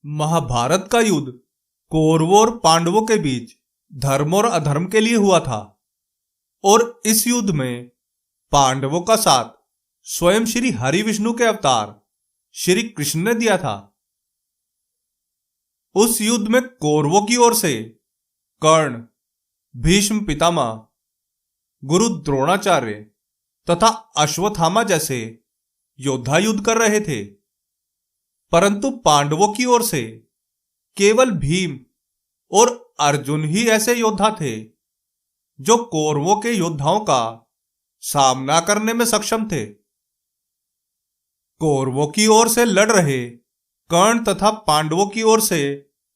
महाभारत का युद्ध कौरवों और पांडवों के बीच धर्म और अधर्म के लिए हुआ था और इस युद्ध में पांडवों का साथ स्वयं श्री हरि विष्णु के अवतार श्री कृष्ण ने दिया था। उस युद्ध में कौरवों की ओर से कर्ण, भीष्म पितामह, गुरु द्रोणाचार्य तथा अश्वत्थामा जैसे योद्धा युद्ध कर रहे थे, परंतु पांडवों की ओर से केवल भीम और अर्जुन ही ऐसे योद्धा थे जो कौरवों के योद्धाओं का सामना करने में सक्षम थे। कौरवों की ओर से लड़ रहे कर्ण तथा पांडवों की ओर से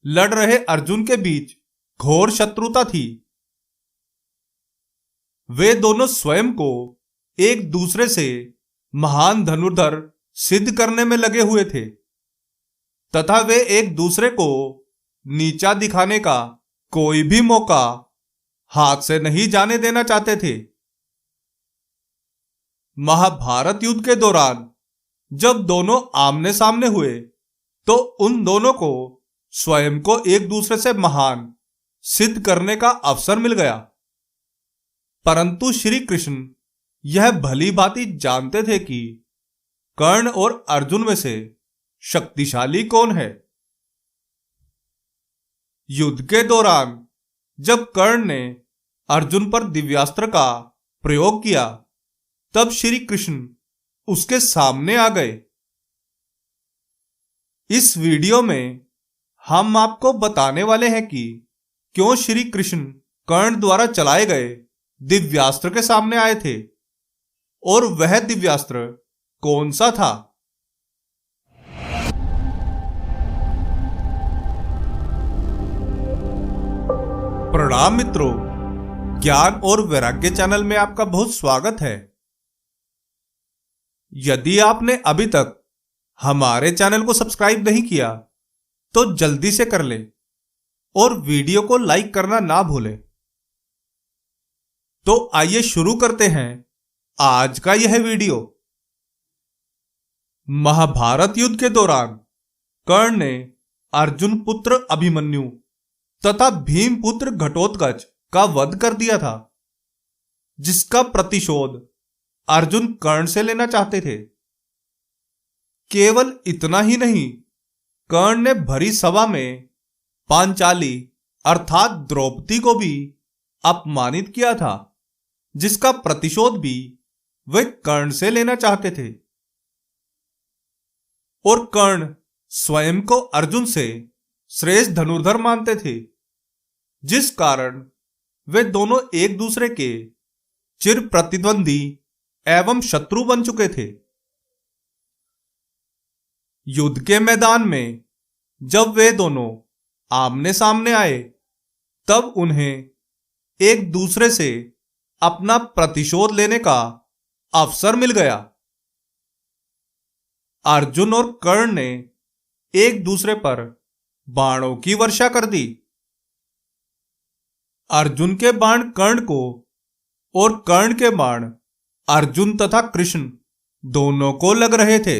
लड़ रहे अर्जुन के बीच घोर शत्रुता थी। वे दोनों स्वयं को एक दूसरे से महान धनुर्धर सिद्ध करने में लगे हुए थे तथा वे एक दूसरे को नीचा दिखाने का कोई भी मौका हाथ से नहीं जाने देना चाहते थे। महाभारत युद्ध के दौरान जब दोनों आमने सामने हुए तो उन दोनों को स्वयं को एक दूसरे से महान सिद्ध करने का अवसर मिल गया, परंतु श्री कृष्ण यह भली भांति जानते थे कि कर्ण और अर्जुन में से शक्तिशाली कौन है। युद्ध के दौरान जब कर्ण ने अर्जुन पर दिव्यास्त्र का प्रयोग किया तब श्री कृष्ण उसके सामने आ गए। इस वीडियो में हम आपको बताने वाले हैं कि क्यों श्री कृष्ण कर्ण द्वारा चलाए गए दिव्यास्त्र के सामने आए थे और वह दिव्यास्त्र कौन सा था। प्रणाम मित्रों, ज्ञान और वैराग्य चैनल में आपका बहुत स्वागत है। यदि आपने अभी तक हमारे चैनल को सब्सक्राइब नहीं किया तो जल्दी से कर ले और वीडियो को लाइक करना ना भूलें। तो आइए शुरू करते हैं आज का यह वीडियो। महाभारत युद्ध के दौरान कर्ण ने अर्जुन पुत्र अभिमन्यु तथा भीम पुत्र घटोत्कच का वध कर दिया था, जिसका प्रतिशोध अर्जुन कर्ण से लेना चाहते थे। केवल इतना ही नहीं, कर्ण ने भरी सभा में पांचाली अर्थात द्रौपदी को भी अपमानित किया था, जिसका प्रतिशोध भी वे कर्ण से लेना चाहते थे। और कर्ण स्वयं को अर्जुन से श्रेष्ठ धनुर्धर मानते थे, जिस कारण वे दोनों एक दूसरे के चिर प्रतिद्वंदी एवं शत्रु बन चुके थे। युद्ध के मैदान में जब वे दोनों आमने सामने आए तब उन्हें एक दूसरे से अपना प्रतिशोध लेने का अवसर मिल गया। अर्जुन और कर्ण ने एक दूसरे पर बाणों की वर्षा कर दी। अर्जुन के बाण कर्ण को और कर्ण के बाण अर्जुन तथा कृष्ण दोनों को लग रहे थे।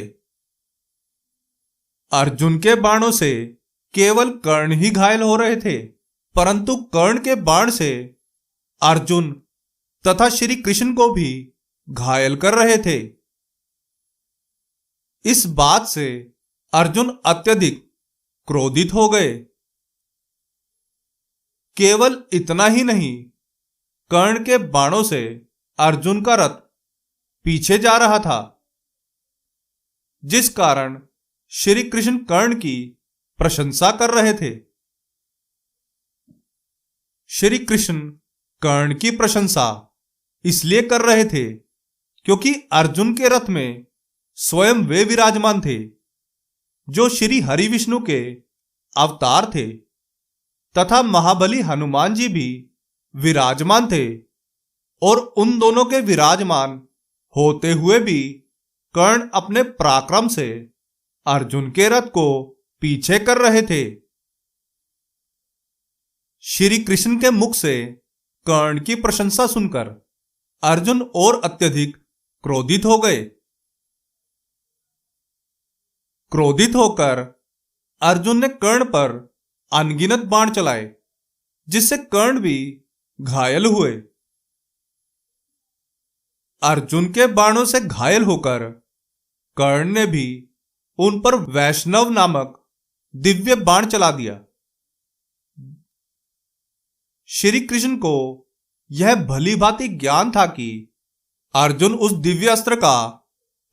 अर्जुन के बाणों से केवल कर्ण ही घायल हो रहे थे, परंतु कर्ण के बाण से अर्जुन तथा श्री कृष्ण को भी घायल कर रहे थे। इस बात से अर्जुन अत्यधिक क्रोधित हो गए। केवल इतना ही नहीं, कर्ण के बाणों से अर्जुन का रथ पीछे जा रहा था, जिस कारण श्री कृष्ण कर्ण की प्रशंसा कर रहे थे। श्री कृष्ण कर्ण की प्रशंसा इसलिए कर रहे थे क्योंकि अर्जुन के रथ में स्वयं वे विराजमान थे जो श्री हरि विष्णु के अवतार थे तथा महाबली हनुमान जी भी विराजमान थे। और उन दोनों के विराजमान होते हुए भी कर्ण अपने पराक्रम से अर्जुन के रथ को पीछे कर रहे थे। श्री कृष्ण के मुख से कर्ण की प्रशंसा सुनकर अर्जुन और अत्यधिक क्रोधित हो गए। क्रोधित होकर अर्जुन ने कर्ण पर अनगिनत बाण चलाए, जिससे कर्ण भी घायल हुए। अर्जुन के बाणों से घायल होकर कर्ण ने भी उन पर वैष्णव नामक दिव्य बाण चला दिया। श्री कृष्ण को यह भली भांति ज्ञान था कि अर्जुन उस दिव्य अस्त्र का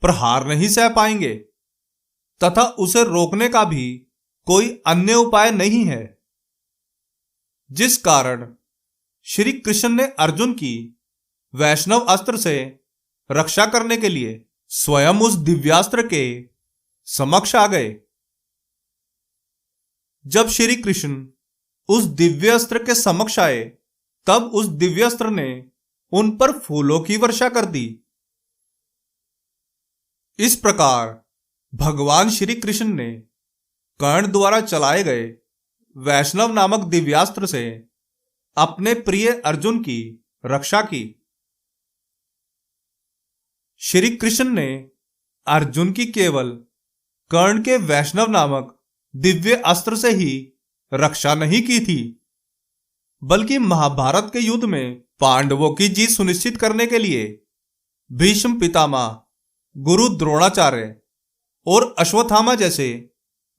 प्रहार नहीं सह पाएंगे तथा उसे रोकने का भी कोई अन्य उपाय नहीं है, जिस कारण श्री कृष्ण ने अर्जुन की वैष्णव अस्त्र से रक्षा करने के लिए स्वयं उस दिव्यास्त्र के समक्ष आ गए। जब श्री कृष्ण उस दिव्य अस्त्र के समक्ष आए, तब उस दिव्य अस्त्र ने उन पर फूलों की वर्षा कर दी। इस प्रकार भगवान श्री कृष्ण ने कर्ण द्वारा चलाए गए वैष्णव नामक दिव्यास्त्र से अपने प्रिय अर्जुन की रक्षा की। श्री कृष्ण ने अर्जुन की केवल कर्ण के वैष्णव नामक दिव्य अस्त्र से ही रक्षा नहीं की थी, बल्कि महाभारत के युद्ध में पांडवों की जीत सुनिश्चित करने के लिए भीष्म पितामह, गुरु द्रोणाचार्य और अश्वत्थामा जैसे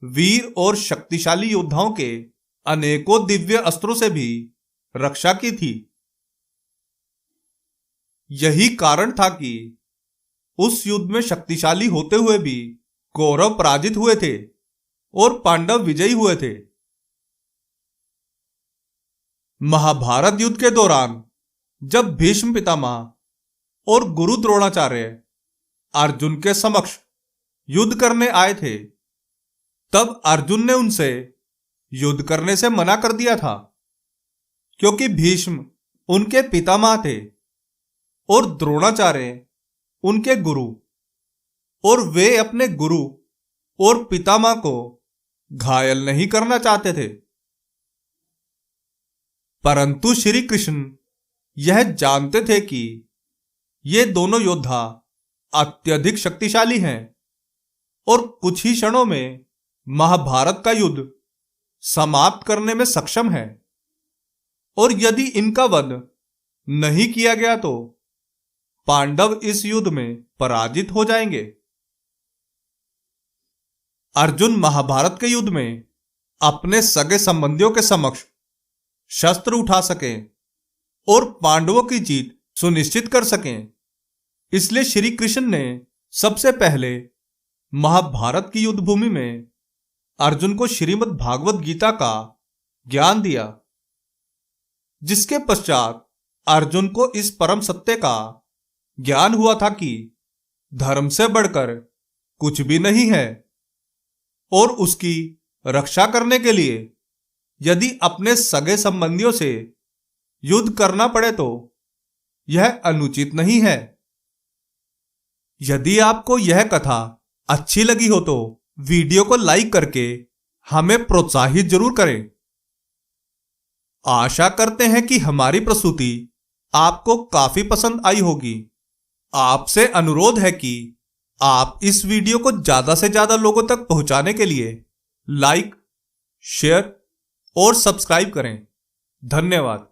वीर और शक्तिशाली योद्धाओं के अनेकों दिव्य अस्त्रों से भी रक्षा की थी। यही कारण था कि उस युद्ध में शक्तिशाली होते हुए भी कौरव पराजित हुए थे और पांडव विजयी हुए थे। महाभारत युद्ध के दौरान जब भीष्म पितामह और गुरु द्रोणाचार्य अर्जुन के समक्ष युद्ध करने आए थे, तब अर्जुन ने उनसे युद्ध करने से मना कर दिया था, क्योंकि भीष्म उनके पितामह थे और द्रोणाचार्य उनके गुरु, और वे अपने गुरु और पितामह को घायल नहीं करना चाहते थे। परंतु श्री कृष्ण यह जानते थे कि ये दोनों योद्धा अत्यधिक शक्तिशाली हैं और कुछ ही क्षणों में महाभारत का युद्ध समाप्त करने में सक्षम है, और यदि इनका वध नहीं किया गया तो पांडव इस युद्ध में पराजित हो जाएंगे। अर्जुन महाभारत के युद्ध में अपने सगे संबंधियों के समक्ष शस्त्र उठा सकें और पांडवों की जीत सुनिश्चित कर सकें, इसलिए श्री कृष्ण ने सबसे पहले महाभारत की युद्ध भूमि में अर्जुन को श्रीमद् भागवत गीता का ज्ञान दिया, जिसके पश्चात अर्जुन को इस परम सत्य का ज्ञान हुआ था कि धर्म से बढ़कर कुछ भी नहीं है, और उसकी रक्षा करने के लिए यदि अपने सगे संबंधियों से युद्ध करना पड़े तो यह अनुचित नहीं है। यदि आपको यह कथा अच्छी लगी हो तो वीडियो को लाइक करके हमें प्रोत्साहित जरूर करें। आशा करते हैं कि हमारी प्रस्तुति आपको काफी पसंद आई होगी। आपसे अनुरोध है कि आप इस वीडियो को ज्यादा से ज्यादा लोगों तक पहुंचाने के लिए लाइक, शेयर और सब्सक्राइब करें। धन्यवाद।